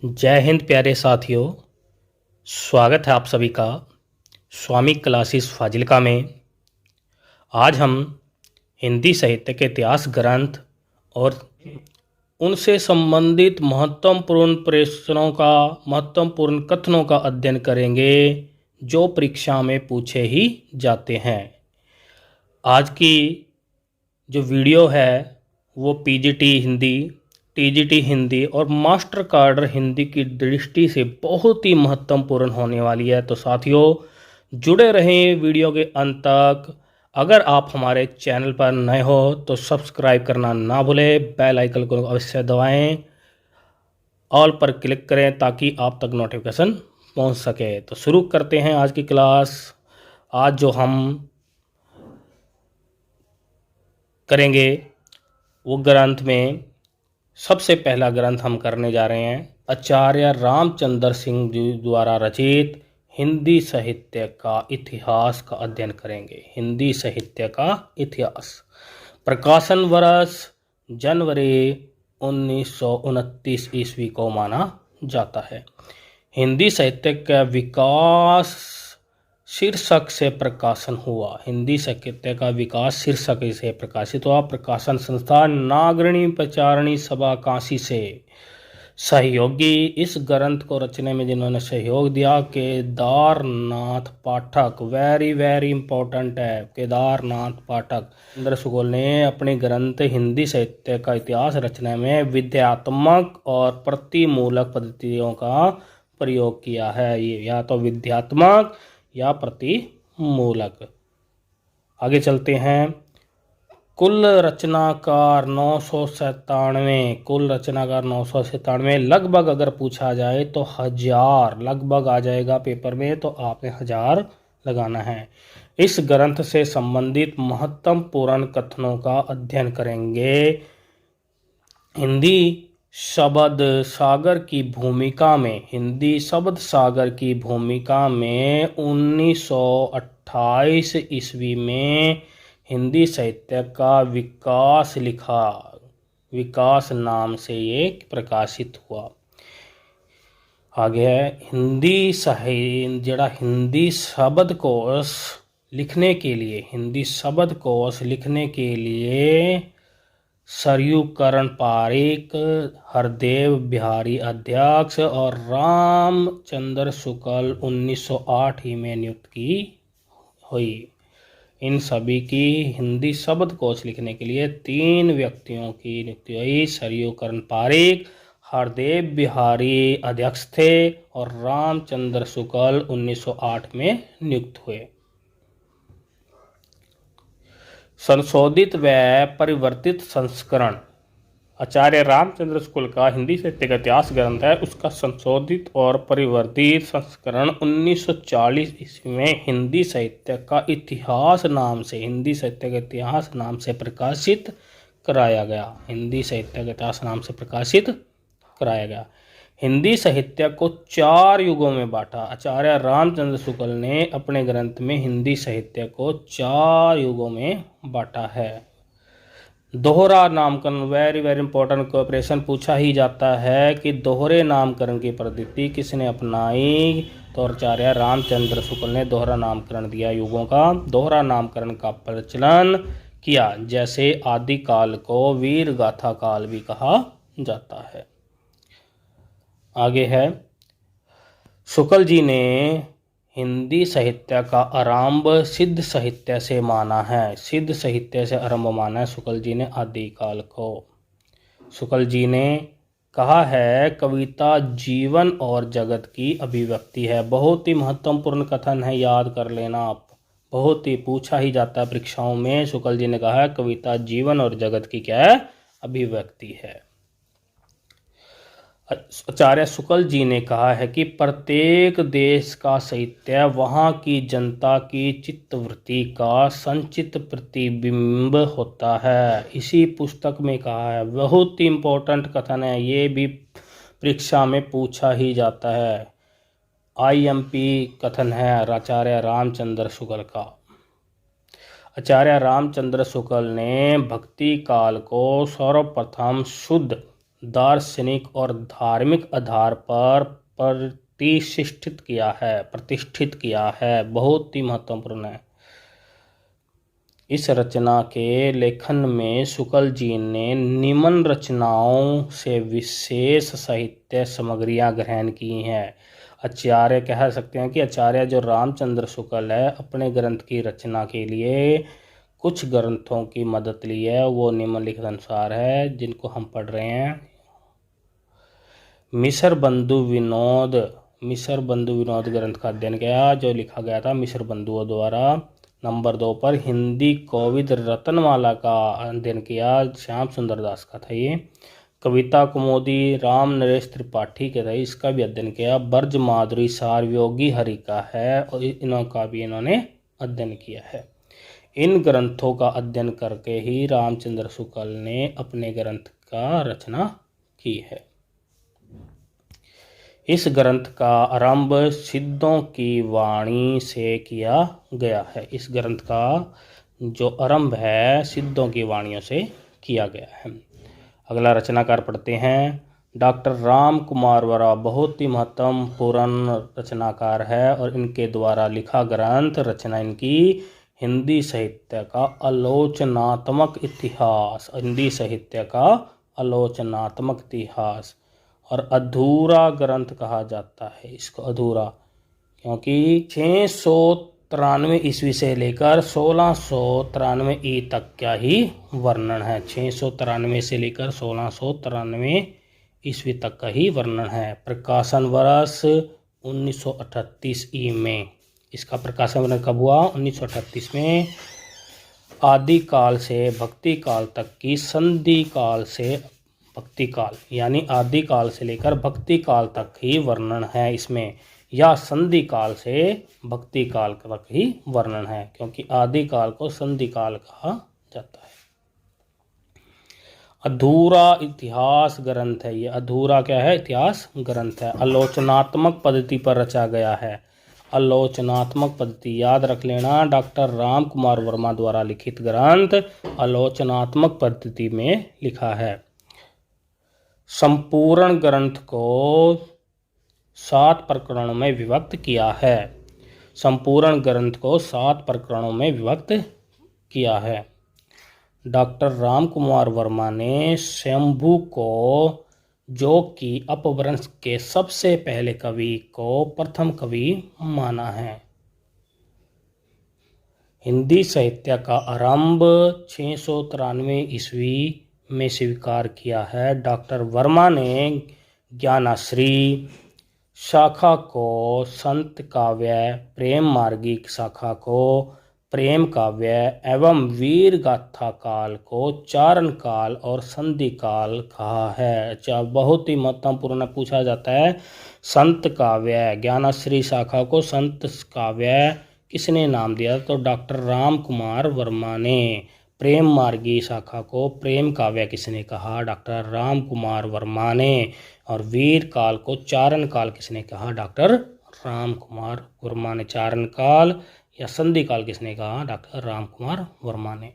जय हिंद प्यारे साथियों। स्वागत है आप सभी का स्वामी क्लासेस फाजिल्का में। आज हम हिंदी साहित्य के इतिहास ग्रंथ और उनसे संबंधित महत्वपूर्ण कथनों का अध्ययन करेंगे जो परीक्षा में पूछे ही जाते हैं। आज की जो वीडियो है वो पीजीटी हिंदी, टीजीटी हिंदी और मास्टर कार्डर हिंदी की दृष्टि से बहुत ही महत्वपूर्ण होने वाली है। तो साथियों जुड़े रहें वीडियो के अंत तक। अगर आप हमारे चैनल पर नए हो तो सब्सक्राइब करना ना भूलें, बेल आइकन को अवश्य दबाएं, ऑल पर क्लिक करें ताकि आप तक नोटिफिकेशन पहुंच सके। तो शुरू करते हैं आज की क्लास। आज जो हम करेंगे वो ग्रंथ में सबसे पहला ग्रंथ हम करने जा रहे हैं आचार्य रामचंद्र सिंह जी द्वारा रचित हिंदी साहित्य का इतिहास का अध्ययन करेंगे। हिंदी साहित्य का इतिहास। प्रकाशन वर्ष जनवरी 1929 ईस्वी को माना जाता है। हिंदी साहित्य का विकास शीर्षक से प्रकाशन हुआ। हिंदी साहित्य का विकास शीर्षक से प्रकाशित हुआ। प्रकाशन संस्था नागरणी प्रचारणी सभा काशी से। सहयोगी इस ग्रंथ को रचने में जिन्होंने सहयोग दिया केदारनाथ पाठक, वेरी इंपॉर्टेंट है, केदारनाथ पाठक। चंद्र शुक्ल ने अपने ग्रंथ हिंदी साहित्य का इतिहास रचने में विद्यात्मक और प्रतिमूलक पद्धतियों का प्रयोग किया है। ये या तो विद्यात्मक या प्रतिमूलक। आगे चलते हैं। कुल रचनाकार 997। कुल रचनाकार 997। लगभग अगर पूछा जाए तो 1000 लगभग आ जाएगा पेपर में, तो आपने 1000 लगाना है। इस ग्रंथ से संबंधित महत्वपूर्ण कथनों का अध्ययन करेंगे। हिंदी शब्द सागर की भूमिका में 1928 ईस्वी में हिंदी साहित्य का विकास नाम से ये प्रकाशित हुआ। आगे है हिंदी शब्दकोश लिखने के लिए सरयूकरण पारीक, हरदेव बिहारी अध्यक्ष और रामचंद्र शुक्ल 1908 ही में नियुक्त की हुई। इन सभी की हिंदी शब्दकोश लिखने के लिए 3 व्यक्तियों की नियुक्ति हुई। सरयूकरण पारीक, हरदेव बिहारी अध्यक्ष थे और रामचंद्र शुक्ल 1908 में नियुक्त हुए। संशोधित व परिवर्तित संस्करण। आचार्य रामचंद्र शुक्ल का हिंदी साहित्य का इतिहास ग्रंथ है। उसका संशोधित और परिवर्तित संस्करण 1940 ईस्वी में हिंदी साहित्य का इतिहास नाम से प्रकाशित कराया गया। हिंदी साहित्य को 4 युगों में बांटा। आचार्य रामचंद्र शुक्ल ने अपने ग्रंथ में हिंदी साहित्य को 4 युगों में बांटा है। दोहरा नामकरण, वेरी इंपॉर्टेंट क्वेश्चन पूछा ही जाता है कि दोहरे नामकरण की पद्धति किसने अपनाई। तो आचार्य रामचंद्र शुक्ल ने दोहरा नामकरण दिया। युगों का दोहरा नामकरण का प्रचलन किया। जैसे आदि काल को वीर गाथा काल भी कहा जाता है। आगे है शुक्ल जी ने हिंदी साहित्य का आरंभ सिद्ध साहित्य से माना है। शुक्ल जी ने आदि काल को। शुक्ल जी ने कहा है कविता जीवन और जगत की अभिव्यक्ति है। बहुत ही महत्वपूर्ण कथन है, याद कर लेना आप, बहुत ही पूछा ही जाता है परीक्षाओं में। शुक्ल जी ने कहा है कविता जीवन और जगत की क्या है, अभिव्यक्ति है। आचार्य शुक्ल जी ने कहा है कि प्रत्येक देश का साहित्य वहाँ की जनता की चित्तवृत्ति का संचित प्रतिबिंब होता है। इसी पुस्तक में कहा है। बहुत ही इम्पोर्टेंट कथन है, ये भी परीक्षा में पूछा ही जाता है। IMP कथन है आचार्य रामचंद्र शुक्ल का। आचार्य रामचंद्र शुक्ल ने भक्ति काल को सर्वप्रथम शुद्ध दार्शनिक और धार्मिक आधार पर प्रतिष्ठित किया है। बहुत ही महत्वपूर्ण है। इस रचना के लेखन में शुक्ल जी ने निम्न रचनाओं से विशेष साहित्य सामग्रियां ग्रहण की हैं। आचार्य कह सकते हैं कि आचार्य जो रामचंद्र शुक्ल है, अपने ग्रंथ की रचना के लिए कुछ ग्रंथों की मदद ली है। वो निम्नलिखित अनुसार है, जिनको हम पढ़ रहे हैं। मिस्र बंधु विनोद ग्रंथ का अध्ययन किया, जो लिखा गया था मिस्र बंधुओं द्वारा। नंबर 2 पर हिंदी कोविद रत्नमाला का अध्ययन किया, श्याम सुंदर दास का था ये। कविता कुमुदी राम नरेश त्रिपाठी के था, इसका भी अध्ययन किया। ब्रज माधुरी सार योगी हरि का है, और इनका भी इन्होंने अध्ययन किया है। इन ग्रंथों का अध्ययन करके ही रामचंद्र शुक्ल ने अपने ग्रंथ का रचना की है। इस ग्रंथ का आरंभ सिद्धों की वाणी से किया गया है। इस ग्रंथ का जो आरंभ है सिद्धों की वाणियों से किया गया है। अगला रचनाकार पढ़ते हैं। डॉक्टर राम कुमार वरा बहुत ही महत्वपूर्ण रचनाकार है, और इनके द्वारा लिखा ग्रंथ रचना इनकी हिंदी साहित्य का आलोचनात्मक इतिहास और अधूरा ग्रंथ कहा जाता है। इसको अधूरा क्योंकि 693 ईस्वी से लेकर 1693 ई तक का ही वर्णन है। 693 से लेकर 1693 ईस्वी तक का ही वर्णन है। प्रकाशन वर्ष 1938 ई में। इसका प्रकाशन कब हुआ? 1938 में। आदि काल से भक्ति काल तक की संधि काल से भक्ति काल, यानी आदि काल से लेकर भक्ति काल तक ही वर्णन है इसमें, या संधि काल से भक्ति काल तक ही वर्णन है, क्योंकि आदि काल को संधि काल कहा जाता है। अधूरा इतिहास ग्रंथ है ये। अधूरा क्या है? इतिहास ग्रंथ है। आलोचनात्मक पद्धति पर रचा गया है। आलोचनात्मक पद्धति याद रख लेना। डॉक्टर राम कुमार वर्मा द्वारा लिखित ग्रंथ आलोचनात्मक पद्धति में लिखा है। संपूर्ण ग्रंथ को 7 प्रकरणों में विभक्त किया है। संपूर्ण ग्रंथ को 7 प्रकरणों में विभक्त किया है। डॉक्टर राम कुमार वर्मा ने शंभू को, जो कि अपभ्रंश के सबसे पहले कवि को प्रथम कवि माना है। हिंदी साहित्य का आरंभ 693 ईस्वी में स्वीकार किया है। डॉक्टर वर्मा ने ज्ञानाश्री शाखा को संत काव्य, प्रेम मार्गी शाखा को प्रेम काव्य एवं वीर गाथा काल को चारण काल और संधि काल कहा है। बहुत ही महत्वपूर्ण पूछा जाता है। संत काव्य, ज्ञानाश्री शाखा को संत काव्य किसने नाम दिया? तो डॉक्टर राम कुमार वर्मा ने। प्रेम मार्गी शाखा को प्रेम काव्य किसने कहा? डॉक्टर राम कुमार वर्मा ने। और वीर काल को चारण काल किसने कहा? डॉक्टर राम कुमार वर्मा ने। चारण काल या संधि काल किसने कहा? डॉक्टर राम कुमार वर्मा ने।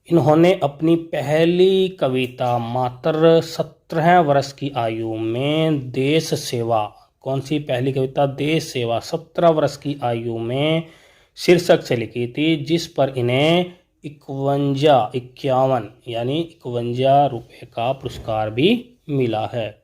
इन्होंने अपनी पहली कविता मात्र 17 वर्ष की आयु में देश सेवा, कौन सी पहली कविता? देश सेवा, 17 वर्ष की आयु में शीर्षक से लिखी थी, जिस पर इन्हें 51 यानी 51 रुपये का पुरस्कार भी मिला है।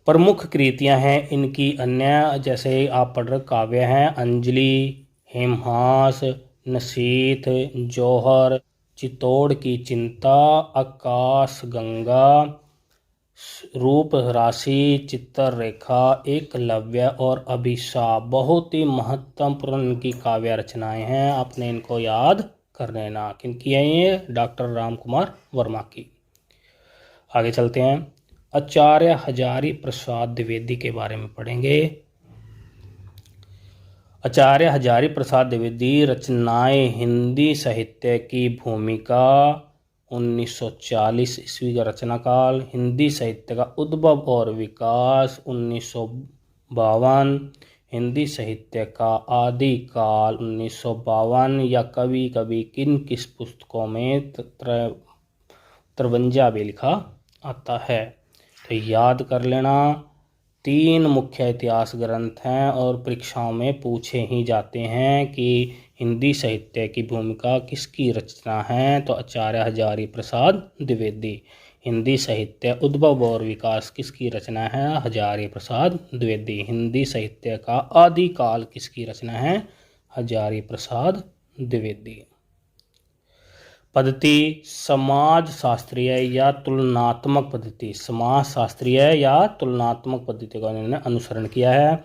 प्रमुख कृतियां हैं इनकी अन्य, जैसे आप पढ़ रहे काव्य हैं अंजलि, हेमहास, नसीथ, जौहर, चित्तौड़ की चिंता, आकाश गंगा, रूप राशि, चित्र रेखा, एकलव्य और अभिशाप। बहुत ही महत्वपूर्ण इनकी काव्य रचनाएं हैं। आपने इनको याद कर लेना। किनकी है ये? डॉक्टर राम कुमार वर्मा की। आगे चलते हैं। आचार्य हजारी प्रसाद द्विवेदी के बारे में पढ़ेंगे। आचार्य हजारी प्रसाद द्विवेदी रचनाएं हिंदी साहित्य की भूमिका 1940 ईस्वी का रचनाकाल, हिंदी साहित्य का उद्भव और विकास 1952, हिंदी साहित्य का आदिकाल 1952, या कभी कभी किन किस पुस्तकों में 53 भी लिखा आता है। तो याद कर लेना, 3 मुख्य इतिहास ग्रंथ हैं और परीक्षाओं में पूछे ही जाते हैं कि हिंदी साहित्य की भूमिका किसकी रचना है। तो आचार्य हजारी प्रसाद द्विवेदी। हिंदी साहित्य उद्भव और विकास किसकी रचना है? हजारी प्रसाद द्विवेदी। हिंदी साहित्य का आदिकाल किसकी रचना है? हजारी प्रसाद द्विवेदी। पद्धति समाज शास्त्रीय या तुलनात्मक पद्धति। समाज शास्त्रीय या तुलनात्मक पद्धति का इन्होंने अनुसरण किया है।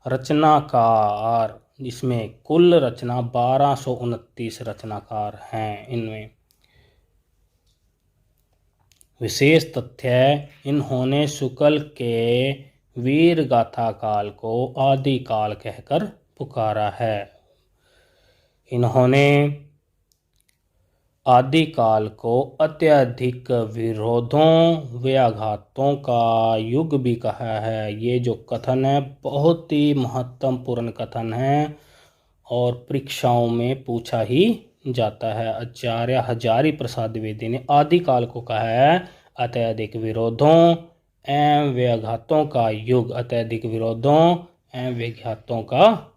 रचनाकार, जिसमें कुल रचना 1229 रचनाकार हैं। इनमें विशेष तथ्य, इन्होंने शुक्ल के वीर गाथा काल को आदिकाल कहकर पुकारा है। इन्होंने आदिकाल को अत्यधिक विरोधों व आघातों का युग भी कहा है। ये जो कथन है बहुत ही महत्वपूर्ण कथन है और परीक्षाओं में पूछा ही जाता है। आचार्य हजारी प्रसाद द्विवेदी ने आदिकाल को कहा है अत्यधिक विरोधों एवं व्याघातों का युग। अत्यधिक विरोधों एवं व्याघातों का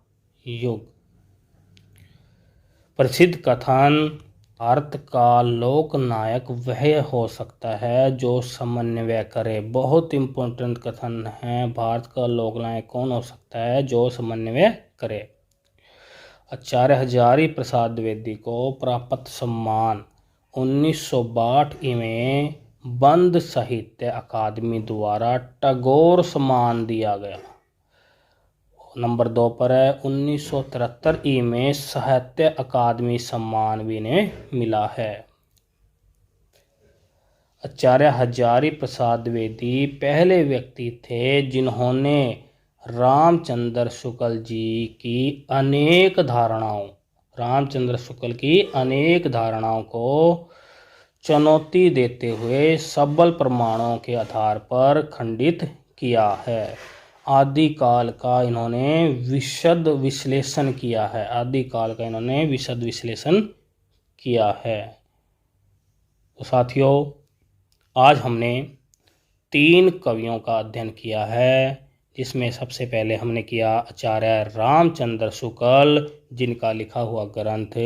युग। प्रसिद्ध कथन, भारत का लोक नायक वह हो सकता है जो समन्वय करे। बहुत इंपॉर्टेंट कथन है। भारत का लोक नायक कौन हो सकता है? जो समन्वय करे। आचार्य हजारी प्रसाद द्विवेदी को प्राप्त सम्मान 1962 में बंद साहित्य अकादमी द्वारा टैगोर सम्मान दिया गया। नंबर 2 पर है 1973 में साहित्य अकादमी सम्मान भी इन्हें मिला है। आचार्य हजारी प्रसाद द्विवेदी पहले व्यक्ति थे जिन्होंने रामचंद्र शुक्ल जी की अनेक धारणाओं को चुनौती देते हुए सबल प्रमाणों के आधार पर खंडित किया है। आदिकाल का इन्होंने विशद विश्लेषण किया है। तो साथियों, आज हमने 3 कवियों का अध्ययन किया है, जिसमें सबसे पहले हमने किया आचार्य रामचंद्र शुक्ल, जिनका लिखा हुआ ग्रंथ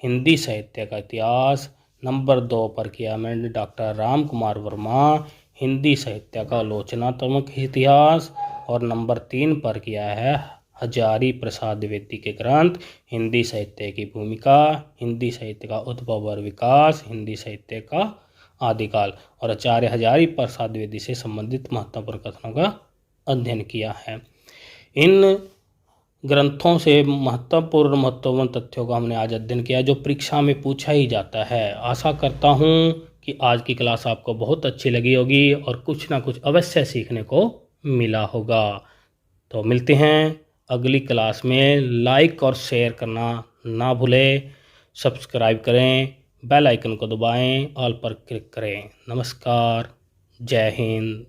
हिंदी साहित्य का इतिहास। नंबर 2 पर किया मैंने डॉक्टर राम कुमार वर्मा, हिंदी साहित्य का आलोचनात्मक इतिहास। और नंबर 3 पर किया है हजारी प्रसाद द्विवेदी के ग्रंथ हिंदी साहित्य की भूमिका, हिंदी साहित्य का उद्भव और विकास, हिंदी साहित्य का आदिकाल। और आचार्य हजारी प्रसाद द्विवेदी से संबंधित महत्वपूर्ण कथनों का अध्ययन किया है। इन ग्रंथों से महत्वपूर्ण तथ्यों का हमने आज अध्ययन किया जो परीक्षा में पूछा ही जाता है। आशा करता हूँ कि आज की क्लास आपको बहुत अच्छी लगी होगी और कुछ ना कुछ अवश्य सीखने को मिला होगा। तो मिलते हैं अगली क्लास में। लाइक और शेयर करना ना भूलें, सब्सक्राइब करें, बेल आइकन को दबाएं, ऑल पर क्लिक करें। नमस्कार, जय हिंद।